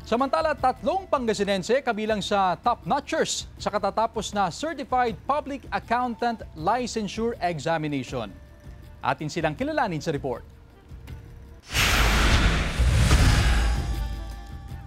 Samantala, 3 Pangasinense kabilang sa top-notchers sa katatapos na Certified Public Accountant Licensure Examination. Atin silang kilalanin sa report.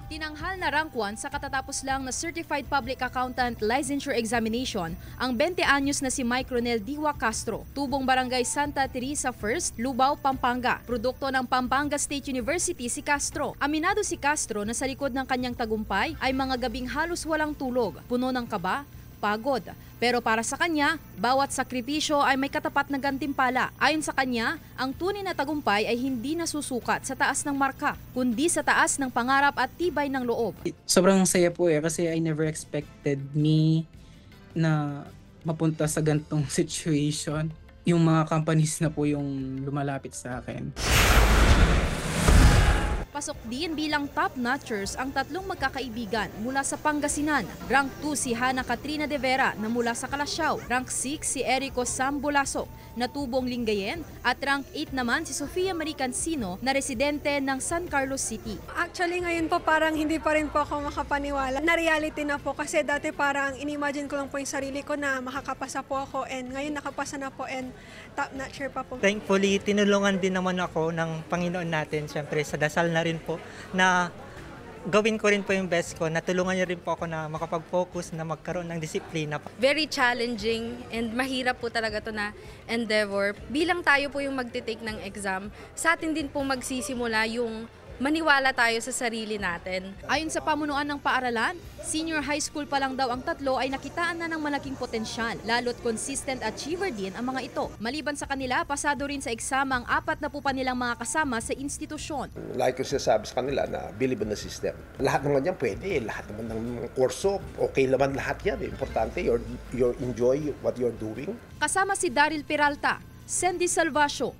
Tinanghal na rank 1 sa katatapos lang na Certified Public Accountant Licensure Examination ang 20 anyos na si Mike Ronel Diwa Castro, tubong barangay Santa Teresa 1st, Lubao, Pampanga. Produkto ng Pampanga State University si Castro. Aminado si Castro na sa likod ng kanyang tagumpay ay mga gabing halos walang tulog, puno ng kaba, pagod. Pero para sa kanya, bawat sakripisyo ay may katapat na gantimpala. Ayon sa kanya, ang tunay na tagumpay ay hindi nasusukat sa taas ng marka, kundi sa taas ng pangarap at tibay ng loob. Sobrang saya po kasi I never expected me na mapunta sa gantong situation. Yung mga companies na po yung lumalapit sa akin. Pasok din bilang top-notchers ang 3 magkakaibigan mula sa Pangasinan. Rank 2 si Hana Katrina de Vera na mula sa Calasiao. Rank 6 si Erico Sambulasok na tubong Lingayen. At rank 8 naman si Sofia Marie Cancino na residente ng San Carlos City. Actually ngayon po parang hindi pa rin po ako makapaniwala. Na-reality na po kasi dati parang inimagine ko lang po yung sarili ko na makakapasa po ako and ngayon nakapasa na po and top-notcher pa po. Thankfully, tinulungan din naman ako ng Panginoon natin, syempre sa dasal na rin po, na gawin ko rin po yung best ko. Natulungan niya rin po ako na makapag-focus, na magkaroon ng disiplina. Very challenging and mahirap po talaga to na endeavor. Bilang tayo po yung magte-take ng exam, sa atin din po magsisimula yung maniwala tayo sa sarili natin. Ayon sa pamunuan ng paaralan, senior high school pa lang daw ang 3 ay nakitaan na ng malaking potensyal, lalo't consistent achiever din ang mga ito. Maliban sa kanila, pasado rin sa eksama ang 4 na po pa nilang mga kasama sa institusyon. Like ko sinasabi sa kanila na believe in the system. Lahat naman yan pwede, lahat naman ng kurso, okay naman lahat yan. Importante, you enjoy what you're doing. Kasama si Daryl Peralta, Sandy Salvacio,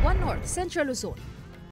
One North, Central Luzon.